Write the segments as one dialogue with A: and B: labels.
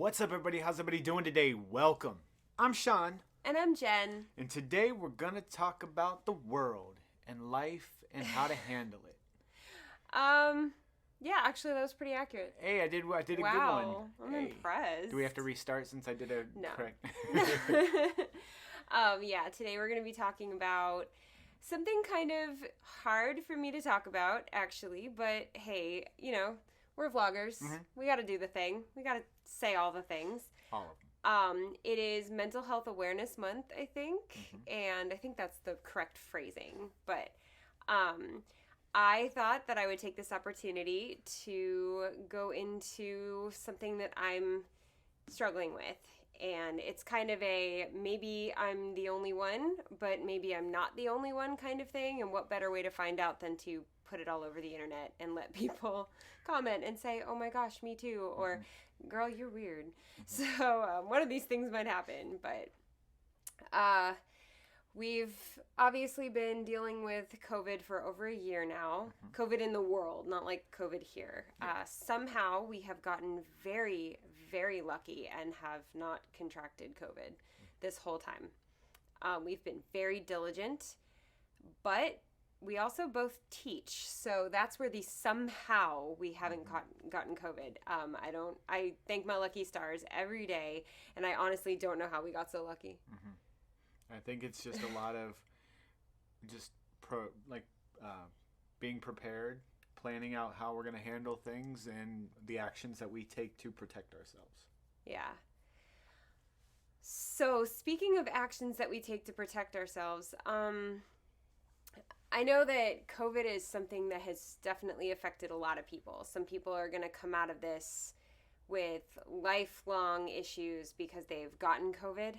A: What's up, everybody? How's everybody doing today? Welcome. I'm Sean.
B: And I'm Jen.
A: And today we're going to talk about the world and life and how to handle it.
B: Yeah, actually that was pretty accurate.
A: Hey, I did a good one.
B: Wow, I'm impressed.
A: Do we have to restart since I did a
B: No.
A: correct?
B: Yeah, today we're going to be talking about something kind of hard for me to talk about, actually, but hey, you know, we're vloggers.
A: Mm-hmm.
B: We got to do the thing. We got to say all the things.
A: All of them.
B: It is Mental Health Awareness Month, I think, and I think that's the correct phrasing, but I thought that I would take this opportunity to go into something that I'm struggling with, and it's kind of a maybe I'm the only one, but maybe I'm not the only one kind of thing, and what better way to find out than to put it all over the internet and let people comment and say, oh my gosh, me too, or girl, you're weird. So one of these things might happen, but we've obviously been dealing with COVID for over a year now. COVID in the world, not like COVID here. Somehow we have gotten very, very lucky and have not contracted COVID this whole time. We've been very diligent, but we also both teach, so that's where the somehow we haven't gotten COVID. I thank my lucky stars every day, and I honestly don't know how we got so lucky.
A: I think it's just a lot of just being prepared, planning out how we're going to handle things, and the actions that we take to protect ourselves.
B: Yeah. So speaking of actions that we take to protect ourselves, I know that COVID is something that has definitely affected a lot of people. Some people are going to come out of this with lifelong issues because they've gotten COVID.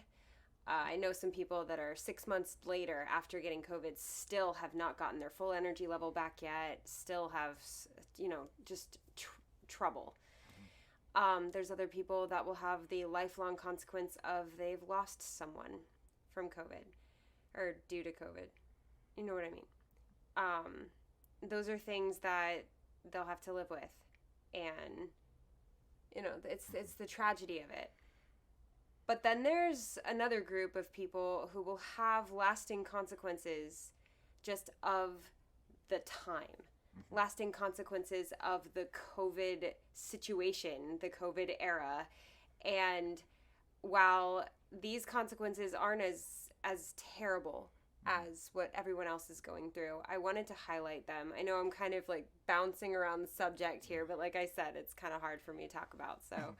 B: I know some people that are 6 months later after getting COVID still have not gotten their full energy level back yet, still have, just trouble. There's other people that will have the lifelong consequence of they've lost someone from COVID or due to COVID. You know what I mean? Those are things that they'll have to live with, and it's the tragedy of it. But then there's another group of people who will have lasting consequences just of the time, lasting consequences of the COVID situation, the COVID era. And while these consequences aren't as terrible as what everyone else is going through, I wanted to highlight them. I know I'm kind of like bouncing around the subject here, but like I said, it's kind of hard for me to talk about. So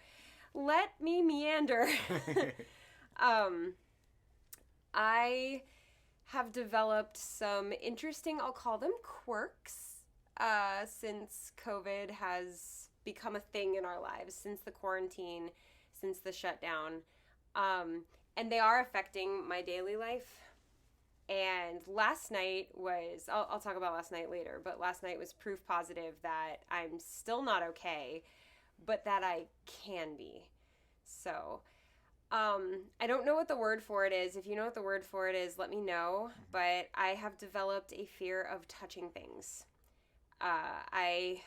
B: let me meander. I have developed some interesting, I'll call them quirks, since COVID has become a thing in our lives, since the quarantine, since the shutdown. And they are affecting my daily life. And last night was, I'll talk about last night later, but last night was proof positive that I'm still not okay, but that I can be. So, I don't know what the word for it is. If you know what the word for it is, let me know. But I have developed a fear of touching things. I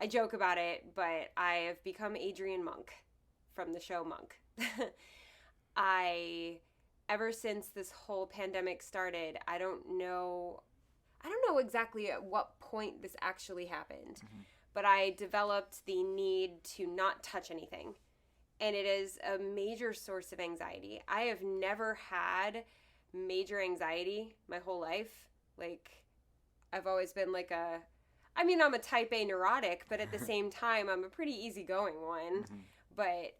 B: joke about it, but I have become Adrian Monk from the show Monk. Ever since this whole pandemic started, I don't know exactly at what point this actually happened, but I developed the need to not touch anything. And it is a major source of anxiety. I have never had major anxiety my whole life. Like, I've always been like I'm a type A neurotic, but at the same time, I'm a pretty easygoing one. But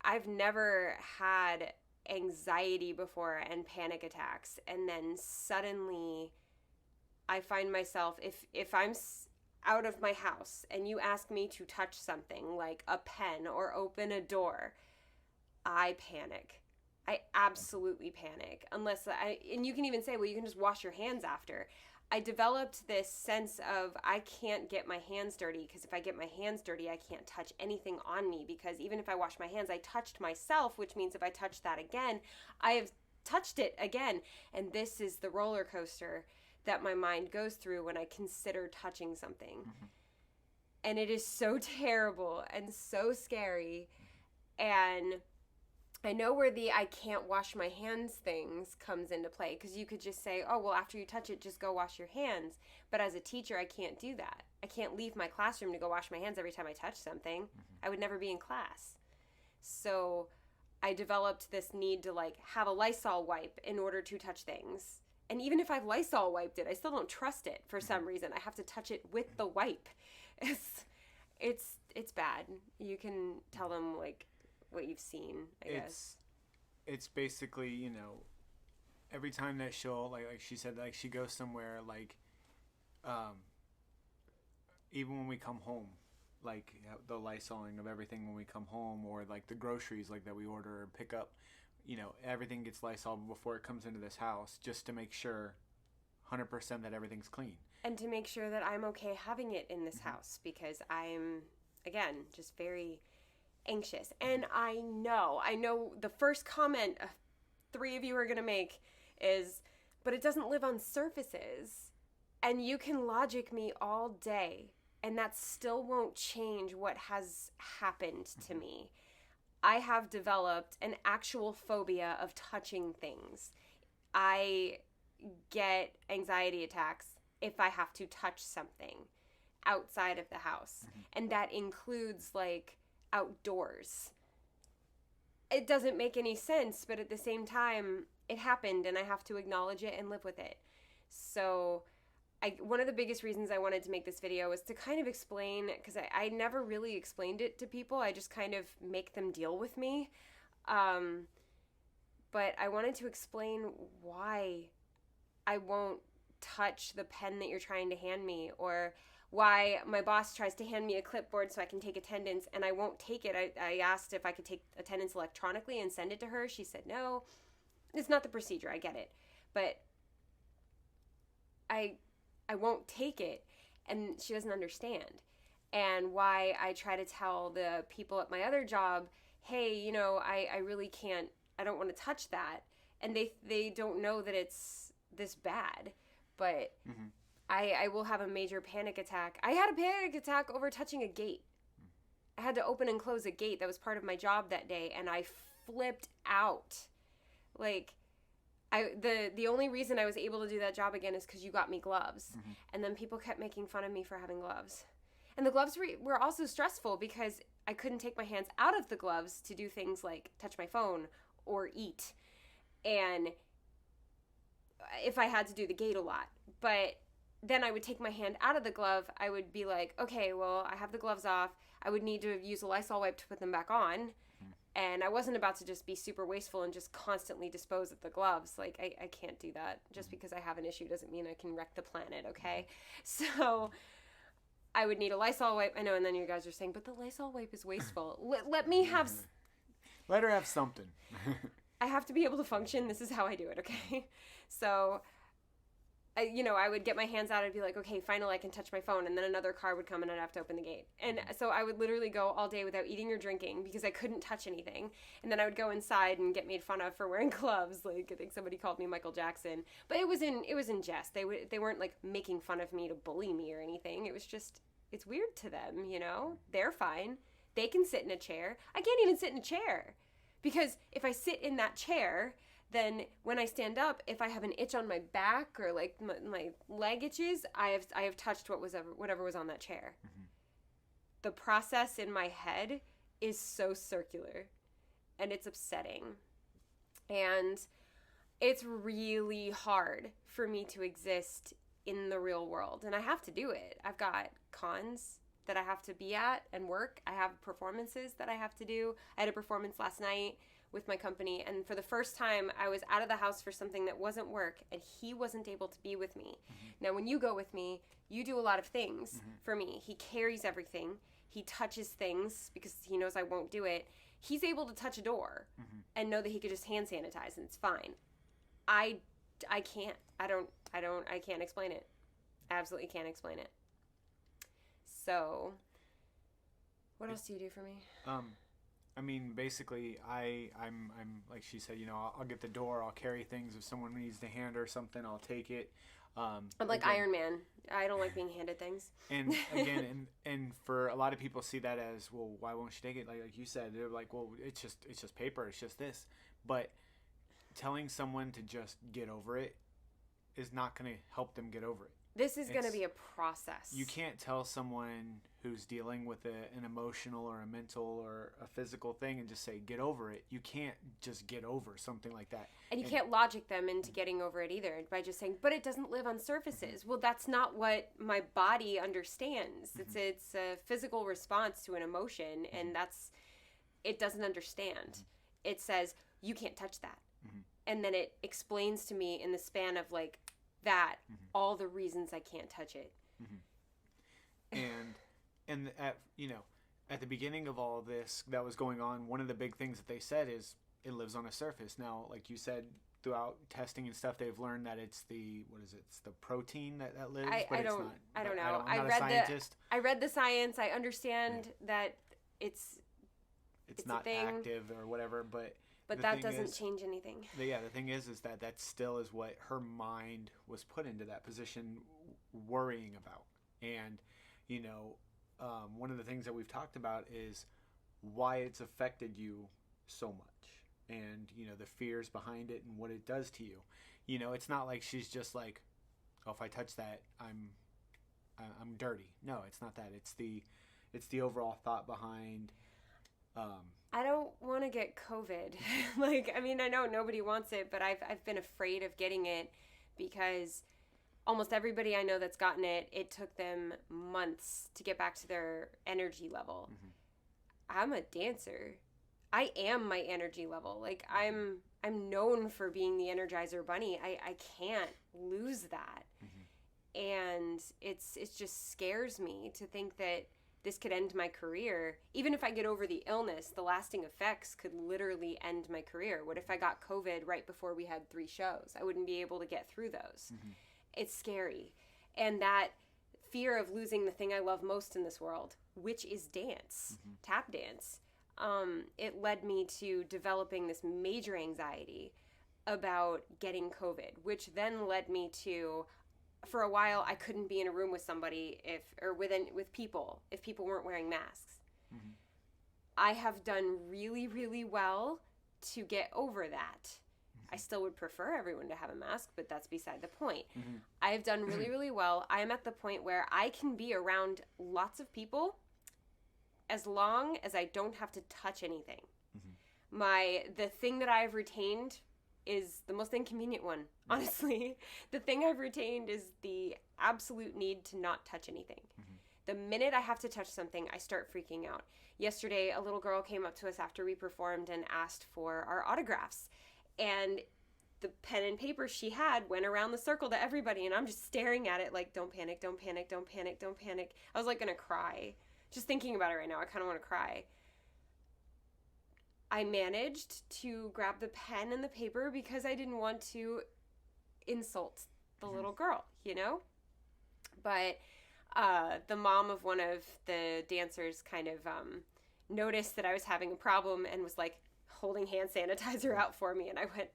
B: I've never had anxiety before and panic attacks, and then suddenly I find myself, if I'm out of my house and you ask me to touch something like a pen or open a door, I panic. I absolutely panic. And you can even say, well, you can just wash your hands after. I developed this sense of I can't get my hands dirty, because if I get my hands dirty, I can't touch anything on me, because even if I wash my hands, I touched myself, which means if I touch that again, I have touched it again. And this is the roller coaster that my mind goes through when I consider touching something. And it is so terrible and so scary. And I know where the I can't wash my hands things comes into play, because you could just say, oh, well, after you touch it, just go wash your hands. But as a teacher, I can't do that. I can't leave my classroom to go wash my hands every time I touch something. I would never be in class. So I developed this need to like have a Lysol wipe in order to touch things. And even if I've Lysol wiped it, I still don't trust it for some reason. I have to touch it with the wipe. It's bad. You can tell them like what you've seen, I guess.
A: It's basically, you know, every time that she'll like she said, like she goes somewhere, like even when we come home, like the Lysoling of everything when we come home, or like the groceries like that we order or pick up, you know, everything gets Lysol before it comes into this house, just to make sure 100% that everything's clean. And
B: to make sure that I'm okay having it in this house, because I'm, again, just very anxious. And I know the first comment 3 of you are going to make is, but it doesn't live on surfaces. And you can logic me all day, and that still won't change what has happened to me. I have developed an actual phobia of touching things. I get anxiety attacks if I have to touch something outside of the house. And that includes like outdoors. It doesn't make any sense, but at the same time, it happened and I have to acknowledge it and live with it. So one of the biggest reasons I wanted to make this video was to kind of explain, because I never really explained it to people. I just kind of make them deal with me. But I wanted to explain why I won't touch the pen that you're trying to hand me, or why my boss tries to hand me a clipboard so I can take attendance and I won't take it. I asked if I could take attendance electronically and send it to her. She said no. It's not the procedure. I get it. But I won't take it, and she doesn't understand. And why I try to tell the people at my other job, hey, you know, I really can't, I don't want to touch that. And they don't know that it's this bad. But I will have a major panic attack. I had a panic attack over touching a gate. I had to open and close a gate that was part of my job that day, and I flipped out. Like, the only reason I was able to do that job again is because you got me gloves. And then people kept making fun of me for having gloves. And the gloves were also stressful because I couldn't take my hands out of the gloves to do things like touch my phone or eat. And if I had to do the gate a lot. But then I would take my hand out of the glove. I would be like, okay, well, I have the gloves off. I would need to use a Lysol wipe to put them back on. And I wasn't about to just be super wasteful and just constantly dispose of the gloves. Like, I can't do that. Just because I have an issue doesn't mean I can wreck the planet, okay? So I would need a Lysol wipe. I know, and then you guys are saying, but the Lysol wipe is wasteful. Let me have...
A: Let her have something.
B: I have to be able to function. This is how I do it, okay? So... I would get my hands out. I'd be like, okay, finally I can touch my phone. And then another car would come and I'd have to open the gate. And so I would literally go all day without eating or drinking because I couldn't touch anything. And then I would go inside and get made fun of for wearing gloves. Like, I think somebody called me Michael Jackson. But it was in jest. They weren't like making fun of me to bully me or anything. It was just, it's weird to them, you know? They're fine. They can sit in a chair. I can't even sit in a chair. Because if I sit in that chair, then when I stand up, if I have an itch on my back or like my leg itches, I have touched whatever was on that chair. The process in my head is so circular, and it's upsetting. And it's really hard for me to exist in the real world, and I have to do it. I've got cons that I have to be at and work. I have performances that I have to do. I had a performance last night with my company, and for the first time I was out of the house for something that wasn't work, and he wasn't able to be with me. Now when you go with me, you do a lot of things for me. He carries everything. He touches things because he knows I won't do it. He's able to touch a door and know that he could just hand sanitize and it's fine. I can't. I can't explain it. I absolutely can't explain it. So what else do you do for me?
A: I mean, basically, I'm like she said, you know, I'll get the door, I'll carry things. If someone needs to hand her something, I'll take it.
B: I'm like
A: again,
B: Iron Man. I don't like being handed things.
A: And again, and for a lot of people see that as, well, why won't she take it? Like you said, they're like, well, it's just paper. It's just this. But telling someone to just get over it is not going to help them get over it.
B: This is going to be a process.
A: You can't tell someone who's dealing with an emotional or a mental or a physical thing and just say, get over it. You can't just get over something like that.
B: And you can't logic them into getting over it either by just saying, but it doesn't live on surfaces. Well, that's not what my body understands. It's a physical response to an emotion, and it doesn't understand. It says, you can't touch that. And then it explains to me in the span of like that, all the reasons I can't touch it.
A: And at the beginning of all this that was going on, one of the big things that they said is it lives on a surface. Now, like you said, throughout testing and stuff, they've learned that it's it's the protein that lives.
B: I don't know. I'm not a scientist. I read the science. I understand that it's
A: not active or whatever, but
B: that doesn't change anything.
A: The thing is that still is what her mind was put into that position, worrying about. And one of the things that we've talked about is why it's affected you so much, and the fears behind it and what it does to you. It's not like she's just like, oh, if I touch that, I'm dirty. No, it's not that. It's the overall thought behind.
B: I don't want to get COVID. I know nobody wants it, but I've been afraid of getting it because almost everybody I know that's gotten it, it took them months to get back to their energy level. I'm a dancer. I am my energy level. I'm known for being the Energizer Bunny. I can't lose that. And it just scares me to think that this could end my career. Even if I get over the illness, the lasting effects could literally end my career. What if I got COVID right before we had 3 shows? I wouldn't be able to get through those. It's scary. And that fear of losing the thing I love most in this world, which is dance, tap dance, it led me to developing this major anxiety about getting COVID, which then led me to, for a while, I couldn't be in a room with somebody with people if people weren't wearing masks. I have done really, really well to get over that. I still would prefer everyone to have a mask, but that's beside the point. I have done really, really well. I am at the point where I can be around lots of people as long as I don't have to touch anything. The thing that I've retained is the most inconvenient one, honestly. The thing I've retained is the absolute need to not touch anything. The minute I have to touch something, I start freaking out. Yesterday, a little girl came up to us after we performed and asked for our autographs. And the pen and paper she had went around the circle to everybody, and I'm just staring at it like, don't panic, don't panic, don't panic, don't panic. I was like gonna cry. Just thinking about it right now, I kind of want to cry. I managed to grab the pen and the paper because I didn't want to insult the little girl, But the mom of one of the dancers kind of noticed that I was having a problem and was like holding hand sanitizer out for me, and I went,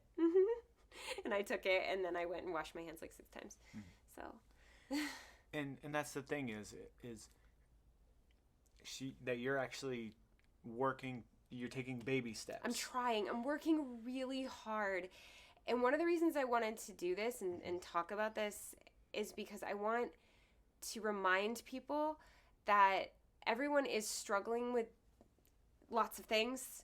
B: and I took it, and then I went and washed my hands like 6 times. So,
A: and that's the thing is that you're actually working. You're taking baby steps.
B: I'm trying. I'm working really hard. And one of the reasons I wanted to do this and talk about this is because I want to remind people that everyone is struggling with lots of things,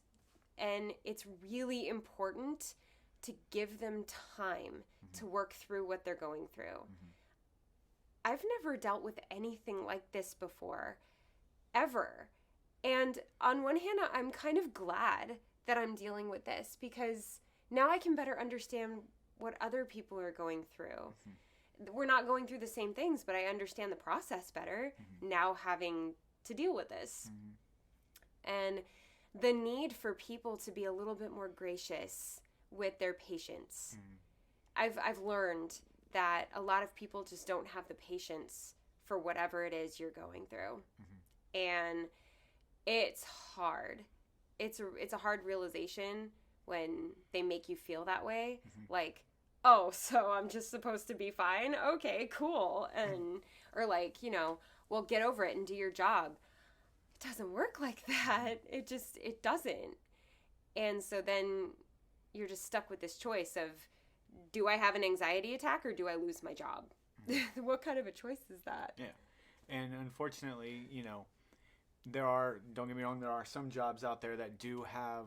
B: and it's really important to give them time to work through what they're going through. I've never dealt with anything like this before, ever. And on one hand, I'm kind of glad that I'm dealing with this because now I can better understand what other people are going through. We're not going through the same things, but I understand the process better now having to deal with this. And the need for people to be a little bit more gracious with their patients. I've learned that a lot of people just don't have the patience for whatever it is you're going through. And it's hard. It's a hard realization when they make you feel that way. Like, oh, so I'm just supposed to be fine? Okay, cool. And, or like, well, get over it and do your job. It doesn't work like that. It doesn't. And so then you're just stuck with this choice of, do I have an anxiety attack or do I lose my job? What kind of a choice is that?
A: Yeah. And unfortunately, don't get me wrong, there are some jobs out there that do have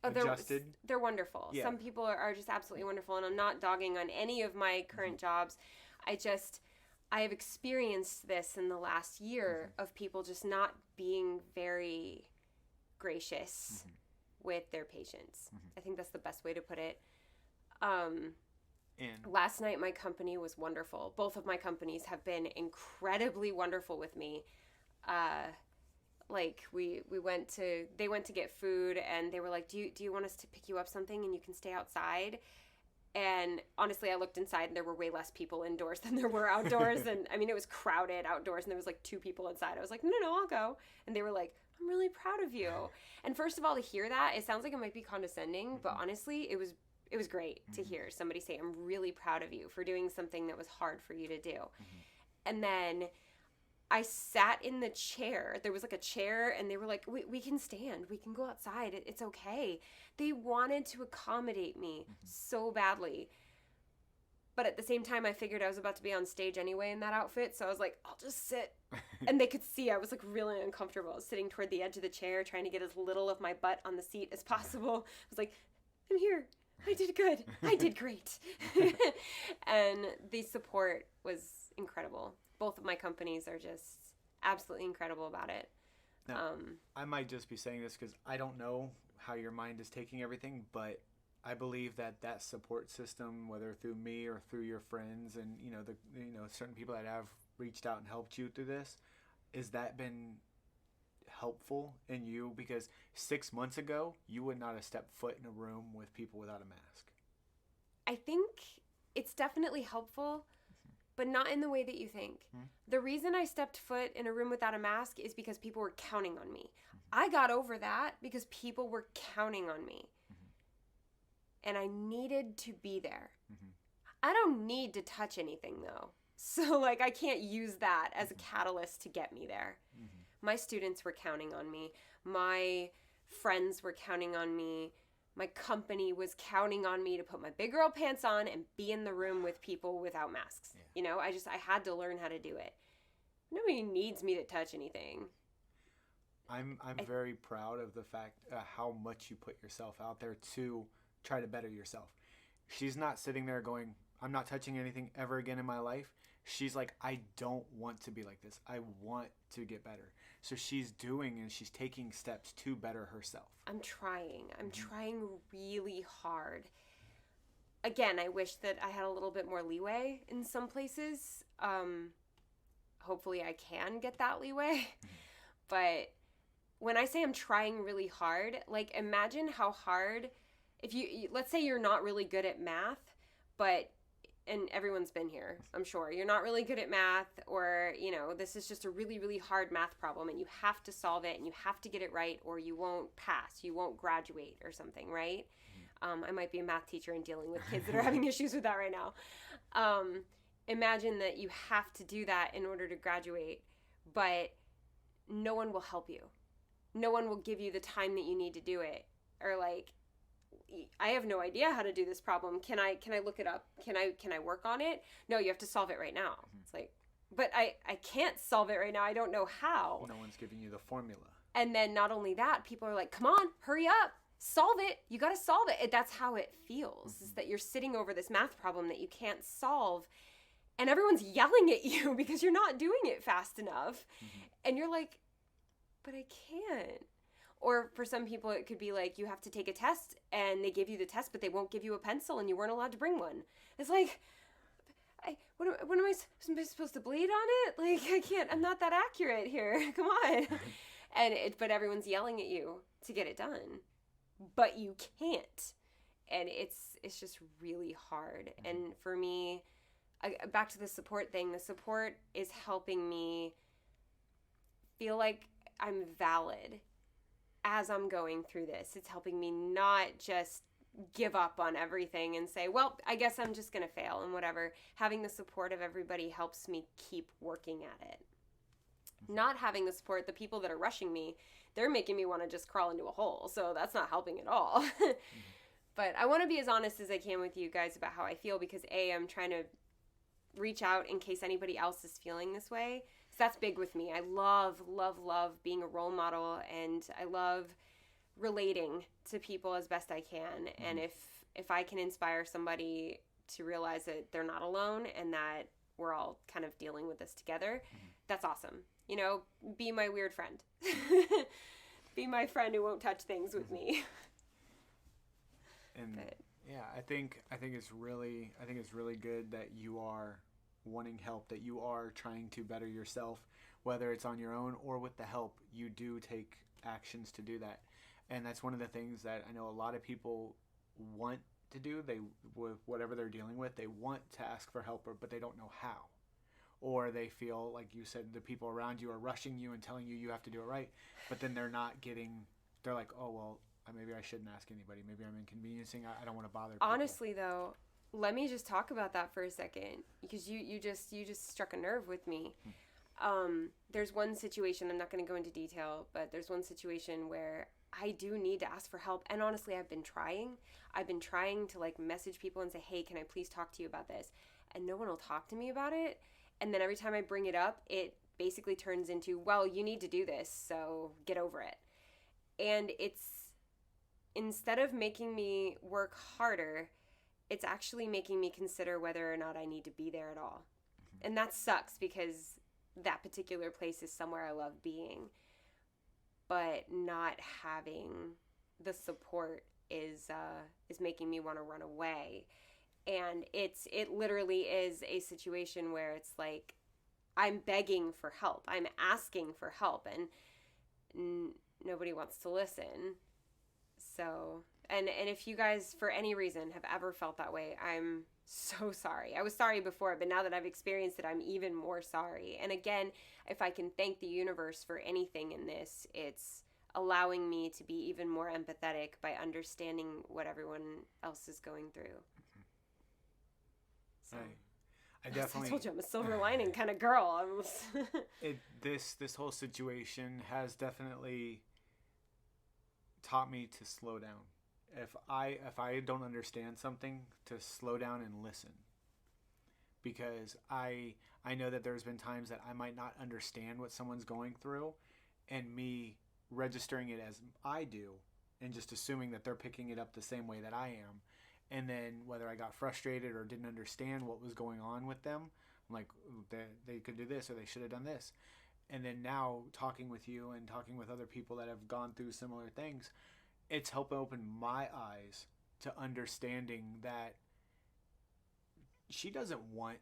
A: adjusted.
B: They're wonderful. Yeah. Some people are just absolutely wonderful, and I'm not dogging on any of my current jobs. I have experienced this in the last year of people just not being very gracious with their patients. I think that's the best way to put it. Last night, my company was wonderful. Both of my companies have been incredibly wonderful with me. They went to get food, and they were like, do you want us to pick you up something and you can stay outside? And honestly, I looked inside and there were way less people indoors than there were outdoors. And I mean, it was crowded outdoors and there was like 2 people inside. I was like, no, I'll go. And they were like, I'm really proud of you. And first of all, to hear that, it sounds like it might be condescending, but honestly, it was great to hear somebody say, I'm really proud of you for doing something that was hard for you to do. And then I sat in the chair. There was like a chair, and they were like, we can stand. We can go outside. It's okay. They wanted to accommodate me so badly. But at the same time, I figured I was about to be on stage anyway in that outfit. So I was like, I'll just sit. And they could see I was like really uncomfortable. I was sitting toward the edge of the chair, trying to get as little of my butt on the seat as possible. I was like, I'm here. I did good. I did great. And the support was incredible. Both of my companies are just absolutely incredible about it.
A: Now, I might just be saying this because I don't know how your mind is taking everything, but I believe that support system, whether through me or through your friends and certain people that have reached out and helped you through this, has that been helpful in you? Because 6 months ago, you would not have stepped foot in a room with people without a mask.
B: I think it's definitely helpful, but not in the way that you think. The reason I stepped foot in a room without a mask is because people were counting on me. I got over that because people were counting on me. And I needed to be there. I don't need to touch anything, though. So, I can't use that as a catalyst to get me there. My students were counting on me. My friends were counting on me. My company was counting on me to put my big girl pants on and be in the room with people without masks. Yeah. I had to learn how to do it. Nobody needs me to touch anything.
A: I'm very proud of the fact how much you put yourself out there to try to better yourself. She's not sitting there going, I'm not touching anything ever again in my life. She's like, I don't want to be like this. I want to get better. So she's doing and she's taking steps to better herself. I'm trying
B: really hard. Again, I wish that I had a little bit more leeway in some places. Hopefully I can get that leeway. But when I say I'm trying really hard, imagine how hard, if let's say you're not really good at math, and everyone's been here, I'm sure. You're not really good at math, or, this is just a really, really hard math problem, and you have to solve it, and you have to get it right, or you won't pass, you won't graduate or something, right? I might be a math teacher and dealing with kids that are having issues with that right now. Imagine that you have to do that in order to graduate, but no one will help you. No one will give you the time that you need to do it. Or I have no idea how to do this problem. Can I look it up? Can I work on it? No, you have to solve it right now. It's but I can't solve it right now. I don't know how.
A: No one's giving you the formula.
B: And then not only that, people are like, come on, hurry up, solve it. You got to solve it. That's how it feels, is that you're sitting over this math problem that you can't solve, and everyone's yelling at you because you're not doing it fast enough. And you're like, but I can't. Or for some people, it could be you have to take a test, and they give you the test, but they won't give you a pencil, and you weren't allowed to bring one. It's what am I supposed to bleed on it? I can't, I'm not that accurate here. Come on. But everyone's yelling at you to get it done, but you can't. And it's just really hard. And for me, back to the support thing, the support is helping me feel like I'm valid as I'm going through this. It's helping me not just give up on everything and say, well, I guess I'm just going to fail and whatever. Having the support of everybody helps me keep working at it. Not having the support, the people that are rushing me, they're making me want to just crawl into a hole. So that's not helping at all. But I want to be as honest as I can with you guys about how I feel because I'm trying to reach out in case anybody else is feeling this way. So that's big with me. I love, love, love being a role model, and I love relating to people as best I can. And if I can inspire somebody to realize that they're not alone and that we're all kind of dealing with this together, that's awesome. You know, be my weird friend. Be my friend who won't touch things with me.
A: And yeah, I think it's really good that you are wanting help, that you are trying to better yourself, whether it's on your own or with the help. You do take actions to do that. And that's one of the things that I know a lot of people want to do. They, with whatever they're dealing with, they want to ask for help, but they don't know how. Or they feel, like you said, the people around you are rushing you and telling you have to do it right. But then they're like, oh, well, maybe I shouldn't ask anybody. Maybe I'm inconveniencing. I don't want to bother people.
B: Honestly, though, let me just talk about that for a second, because you just struck a nerve with me. There's one situation, I'm not going to go into detail, but there's one situation where I do need to ask for help. And honestly, I've been trying to like message people and say, hey, can I please talk to you about this? And no one will talk to me about it. And then every time I bring it up, it basically turns into, well, you need to do this, so get over it. And it's, instead of making me work harder, it's actually making me consider whether or not I need to be there at all. And that sucks because that particular place is somewhere I love being. But not having the support is making me want to run away. And it literally is a situation where it's like I'm begging for help. I'm asking for help, and nobody wants to listen. So, and if you guys, for any reason, have ever felt that way, I'm so sorry. I was sorry before, but now that I've experienced it, I'm even more sorry. And again, if I can thank the universe for anything in this, it's allowing me to be even more empathetic by understanding what everyone else is going through. So,
A: I definitely,
B: I told you I'm a silver lining kind of girl.
A: This whole situation has definitely taught me to slow down. If I don't understand something, to slow down and listen, because I know that there's been times that I might not understand what someone's going through, and me registering it as I do and just assuming that they're picking it up the same way that I am. And then whether I got frustrated or didn't understand what was going on with them, I'm like, they could do this or they should have done this. And then now talking with you and talking with other people that have gone through similar things, it's helped open my eyes to understanding that she doesn't want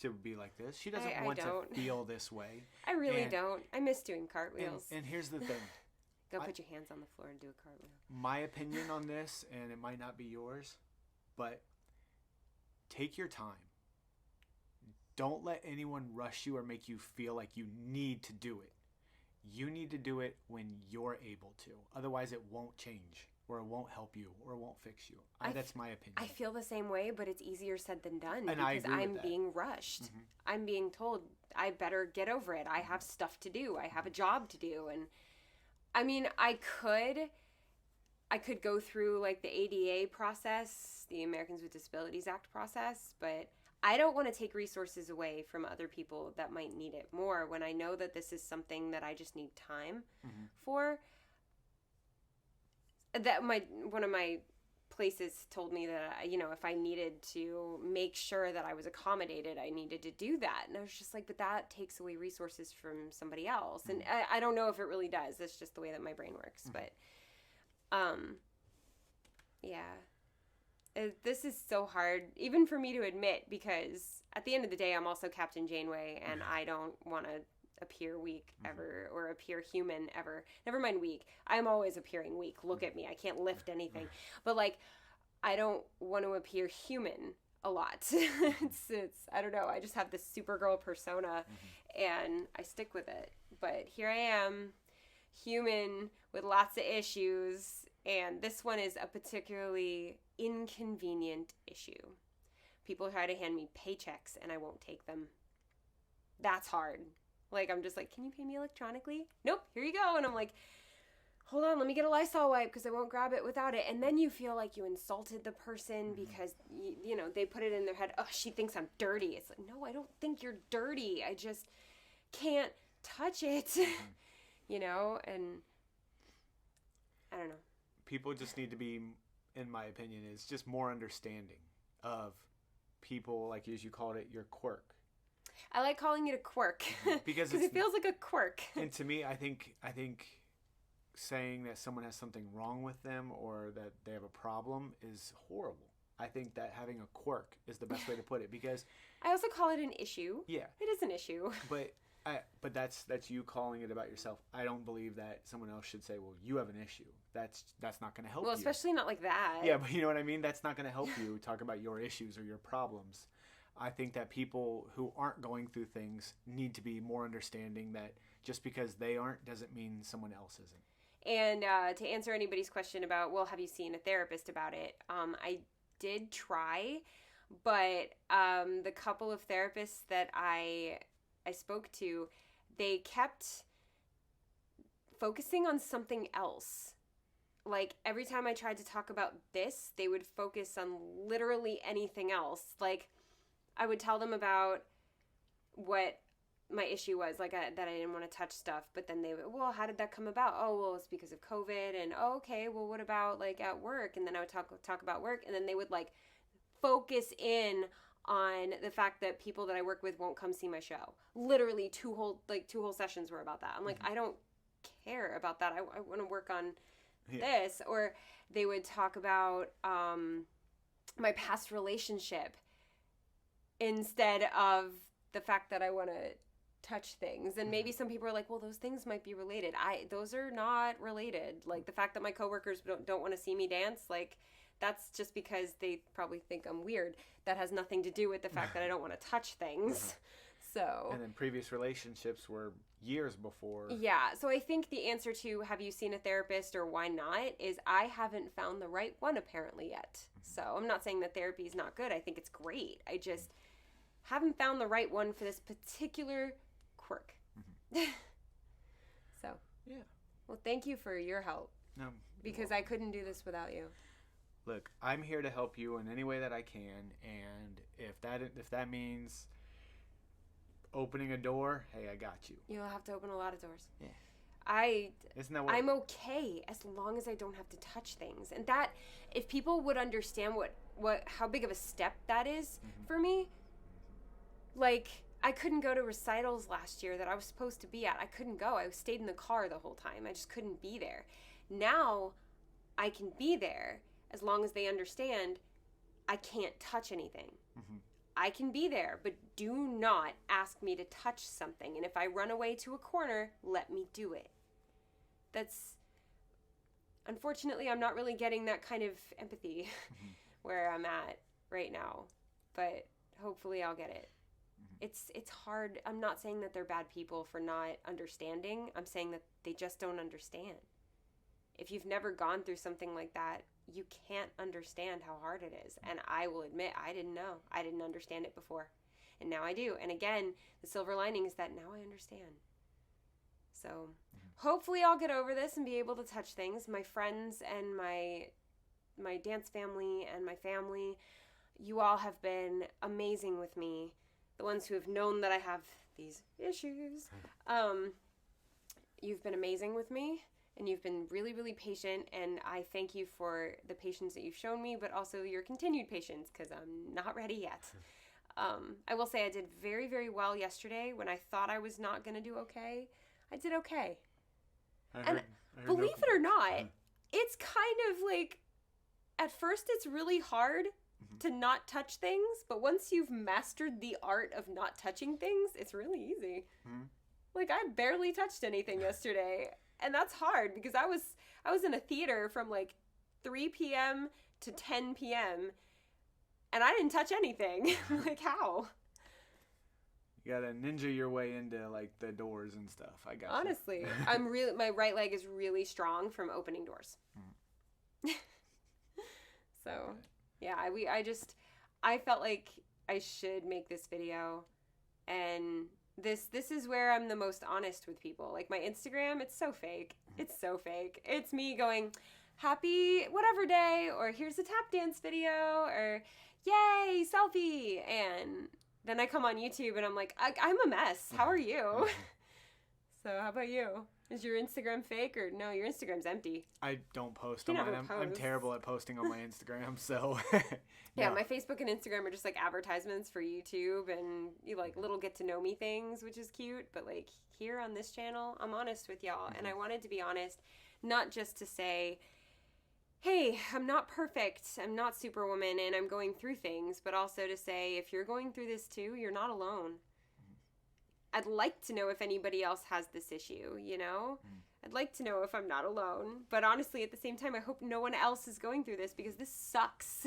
A: to be like this. She doesn't want to feel this way.
B: I really don't. I miss doing cartwheels.
A: And here's the thing.
B: Go put your hands on the floor and do a cartwheel.
A: My opinion on this, and it might not be yours, but take your time. Don't let anyone rush you or make you feel like you need to do it. You need to do it when you're able to. Otherwise, it won't change, or it won't help you, or it won't fix you. That's my opinion.
B: I feel the same way, but it's easier said than done.
A: And
B: because I'm being rushed. Mm-hmm. I'm being told I better get over it. I have stuff to do. I have a job to do. And I mean, I could go through like the ADA process, the Americans with Disabilities Act process, but I don't want to take resources away from other people that might need it more when I know that this is something that I just need time for. That one of my places told me that, if I needed to make sure that I was accommodated, I needed to do that. And I was just like, but that takes away resources from somebody else. And I don't know if it really does. That's just the way that my brain works. But, yeah. This is so hard, even for me to admit, because at the end of the day, I'm also Captain Janeway, and I don't want to appear weak ever, or appear human ever. Never mind weak. I'm always appearing weak. Look at me. I can't lift anything. But, I don't want to appear human a lot. It's I don't know. I just have this Supergirl persona, and I stick with it. But here I am, human with lots of issues, and this one is a particularly inconvenient issue. People try to hand me paychecks and I won't take them. That's hard. Like, I'm just like, can you pay me electronically? Nope, here you go. And I'm like, hold on, let me get a Lysol wipe because I won't grab it without it. And then you feel like you insulted the person because, you know, they put it in their head, oh, she thinks I'm dirty. It's like, no, I don't think you're dirty. I just can't touch it, you know? And I don't know.
A: People just need to be, in my opinion, is just more understanding of people, like as you called it, your quirk.
B: I like calling it a quirk
A: because
B: it feels like a quirk.
A: And to me, I think saying that someone has something wrong with them or that they have a problem is horrible. I think that having a quirk is the best way to put it, because
B: I also call it an issue.
A: Yeah,
B: it is an issue.
A: But that's you calling it about yourself. I don't believe that someone else should say, well, you have an issue. That's not going to help you.
B: Well, especially not like that.
A: Yeah, but you know what I mean? That's not going to help you talk about your issues or your problems. I think that people who aren't going through things need to be more understanding that just because they aren't doesn't mean someone else isn't.
B: And to answer anybody's question about, well, have you seen a therapist about it? I did try, but the couple of therapists that I spoke to, they kept focusing on something else. Like, every time I tried to talk about this, they would focus on literally anything else. Like, I would tell them about what my issue was, like that I didn't want to touch stuff, but then they would, well, how did that come about? Oh, well, it's because of COVID, and oh, okay, well, what about like at work? And then I would talk about work, and then they would like focus in on the fact that people that I work with won't come see my show. Literally two whole sessions were about that. I'm like, I don't care about that. I want to work on this. Or they would talk about my past relationship instead of the fact that I want to touch things. And maybe some people are like, well, those things might be related. Those are not related. Like the fact that my coworkers don't want to see me dance, like that's just because they probably think I'm weird. That has nothing to do with the fact that I don't want to touch things. So. And
A: then previous relationships were years before.
B: Yeah. So I think the answer to have you seen a therapist or why not is I haven't found the right one apparently yet. So I'm not saying that therapy is not good. I think it's great. I just haven't found the right one for this particular quirk. So.
A: Yeah.
B: Well, thank you for your help.
A: No.
B: Because I couldn't do this without you.
A: Look, I'm here to help you in any way that I can, and if that means opening a door, hey, I got you.
B: You'll have to open a lot of doors.
A: Yeah. Isn't that what
B: I'm okay as long as I don't have to touch things. And that, if people would understand how big of a step that is for me, like, I couldn't go to recitals last year that I was supposed to be at. I couldn't go. I stayed in the car the whole time. I just couldn't be there. Now, I can be there as long as they understand I can't touch anything. I can be there, but do not ask me to touch something. And if I run away to a corner, let me do it. Unfortunately, I'm not really getting that kind of empathy where I'm at right now, but hopefully I'll get it. It's hard. I'm not saying that they're bad people for not understanding. I'm saying that they just don't understand. If you've never gone through something like that, you can't understand how hard it is. And I will admit, I didn't know. I didn't understand it before. And now I do. And again, the silver lining is that now I understand. So hopefully I'll get over this and be able to touch things. My friends and my dance family and my family, you all have been amazing with me. The ones who have known that I have these issues. You've been amazing with me. And you've been really, really patient, and I thank you for the patience that you've shown me, but also your continued patience, because I'm not ready yet. I will say I did very, very well yesterday. When I thought I was not going to do okay, I did okay. I heard believe it or not, it's kind of like, at first it's really hard to not touch things, but once you've mastered the art of not touching things, it's really easy. Like, I barely touched anything yesterday. And that's hard because I was in a theater from like 3 p.m. to 10 p.m. and I didn't touch anything. Like, how?
A: You gotta ninja your way into like the doors and stuff. I got
B: Honestly, my right leg is really strong from opening doors. So, yeah, I felt like I should make this video, and this is where I'm the most honest with people. Like my Instagram, it's so fake. It's so fake. It's me going, happy whatever day, or here's a tap dance video, or yay, selfie. And then I come on YouTube and I'm like, I'm a mess. How are you? So how about you? Is your Instagram fake, or no, your Instagram's empty?
A: I don't post on mine. I'm terrible at posting on my Instagram, so...
B: Yeah, my Facebook and Instagram are just like advertisements for YouTube and you like little get to know me things, which is cute. But like here on this channel, I'm honest with y'all. And I wanted to be honest, not just to say, hey, I'm not perfect, I'm not Superwoman, and I'm going through things, but also to say, if you're going through this too, you're not alone. I'd like to know if anybody else has this issue, you know? I'd like to know if I'm not alone. But honestly, at the same time, I hope no one else is going through this, because this sucks.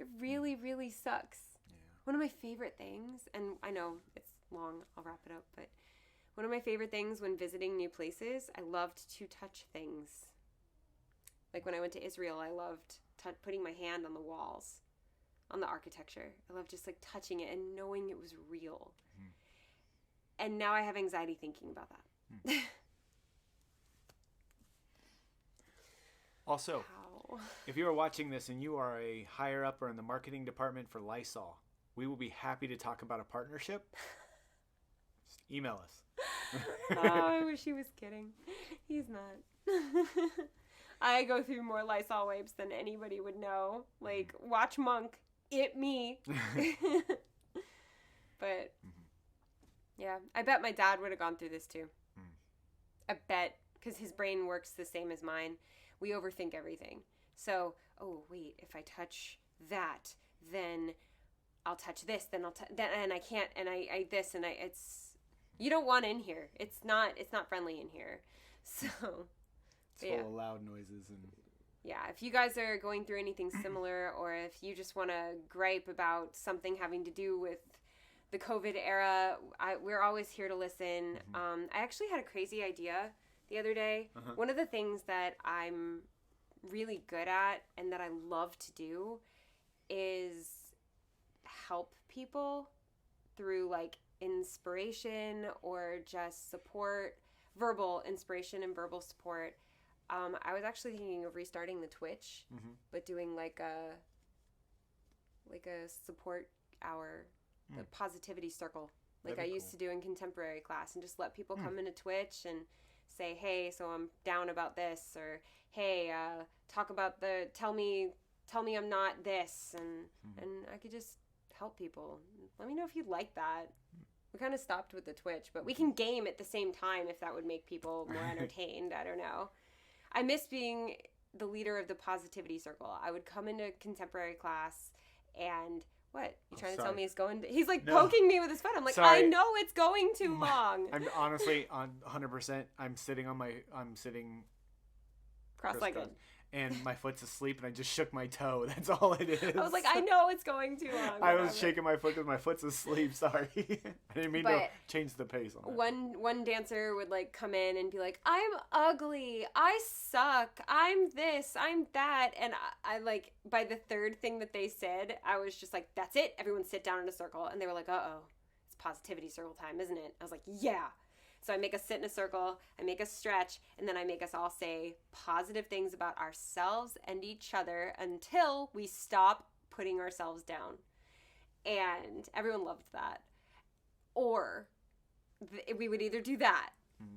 B: It really, really sucks. Yeah. One of my favorite things, and I know it's long, I'll wrap it up, but one of my favorite things when visiting new places, I loved to touch things. Like when I went to Israel, I loved putting my hand on the walls, on the architecture. I loved just like touching it and knowing it was real. And now I have anxiety thinking about that.
A: Also, if you are watching this and you are a higher up or in the marketing department for Lysol, we will be happy to talk about a partnership. Just email us.
B: Oh, I wish he was kidding. He's not. I go through more Lysol wipes than anybody would know. Like, watch Monk. It me. But... yeah, I bet my dad would have gone through this too. I bet, because his brain works the same as mine. We overthink everything. So, oh wait, if I touch that, then I'll touch this, then and I can't, and I this, and it's, you don't want in here. It's not friendly in here. So,
A: it's full of loud noises and.
B: Yeah, if you guys are going through anything similar, or if you just want to gripe about something having to do with the COVID era, we're always here to listen. I actually had a crazy idea the other day. One of the things that I'm really good at and that I love to do is help people through like inspiration or just support, verbal inspiration and verbal support. I was actually thinking of restarting the Twitch, but doing like a support hour. The positivity circle, like I used to do in contemporary class, and just let people come into Twitch and say, hey, so I'm down about this, or hey, talk about tell me I'm not this, and I could just help people. Let me know if you'd like that. We kind of stopped with the Twitch, but we can game at the same time if that would make people more entertained. I don't know. I miss being the leader of the positivity circle. I would come into contemporary class and... What? You trying to tell me it's going to... He's like poking me with his foot. I'm like, I know it's going too long.
A: I'm honestly, on 100%, I'm sitting
B: cross-legged.
A: And my foot's asleep and I just shook my toe. That's all it is.
B: I was like, I know it's going too long.
A: I was shaking my foot because my foot's asleep. Sorry. I didn't mean to change the pace on that.
B: One dancer would like come in and be like, I'm ugly. I suck. I'm this. I'm that. And I like, by the third thing that they said, I was just like, that's it. Everyone sit down in a circle. And they were like, uh-oh. It's positivity circle time, isn't it? I was like, yeah. So I make us sit in a circle, I make us stretch, and then I make us all say positive things about ourselves and each other until we stop putting ourselves down. And everyone loved that. Or we would either do that,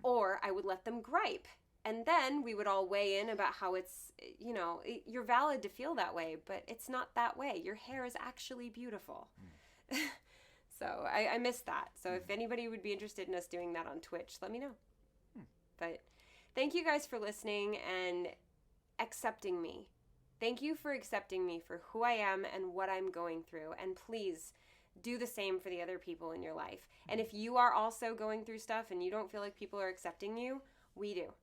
B: or I would let them gripe. And then we would all weigh in about how it's, you know, you're valid to feel that way, but it's not that way. Your hair is actually beautiful. So I missed that. So if anybody would be interested in us doing that on Twitch, let me know. But thank you guys for listening and accepting me. Thank you for accepting me for who I am and what I'm going through. And please do the same for the other people in your life. And if you are also going through stuff and you don't feel like people are accepting you, we do.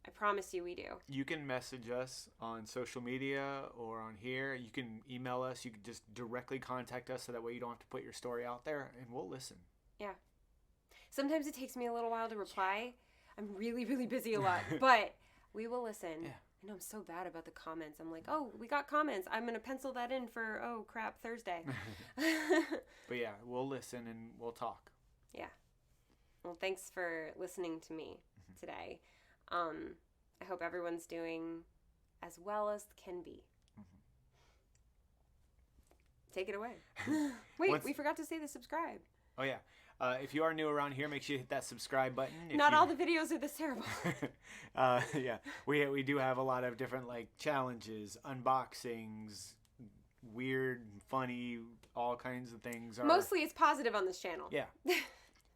B: I promise you we do.
A: You can message us on social media or on here. You can email us. You can just directly contact us so that way you don't have to put your story out there, and we'll listen.
B: Yeah. Sometimes it takes me a little while to reply. I'm really, really busy a lot, but we will listen.
A: Yeah.
B: I know I'm so bad about the comments. I'm like, oh, we got comments. I'm going to pencil that in for, oh, crap, Thursday.
A: But yeah, we'll listen and we'll talk.
B: Yeah. Well, thanks for listening to me today. I hope everyone's doing as well as can be. Take it away. Wait, we forgot to say the subscribe.
A: Oh, yeah. If you are new around here, make sure you hit that subscribe button.
B: Not all the videos are this terrible.
A: Yeah, we do have a lot of different like challenges, unboxings, weird, funny, all kinds of things.
B: Mostly it's positive on this channel.
A: Yeah.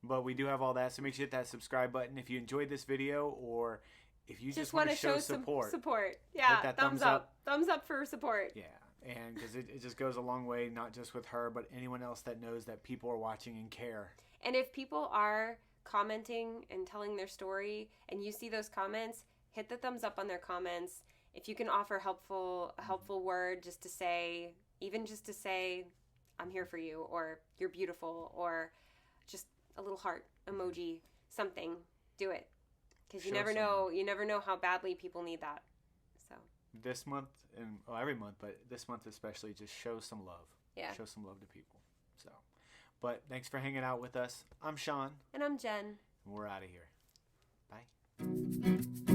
A: But we do have all that, so make sure you hit that subscribe button if you enjoyed this video, or if you just want to show support.
B: Yeah,
A: that
B: thumbs up. Thumbs up for support.
A: Yeah, and because it just goes a long way, not just with her, but anyone else that knows that people are watching and care.
B: And if people are commenting and telling their story, and you see those comments, hit the thumbs up on their comments. If you can offer a helpful word, just to say, I'm here for you, or you're beautiful, or just a little heart emoji, something, do it. Because you never know how badly people need that. So
A: this month, and every month, but this month especially, just show some love.
B: Yeah.
A: Show some love to people. So, but thanks for hanging out with us. I'm Sean.
B: And I'm Jen.
A: And we're out of here. Bye.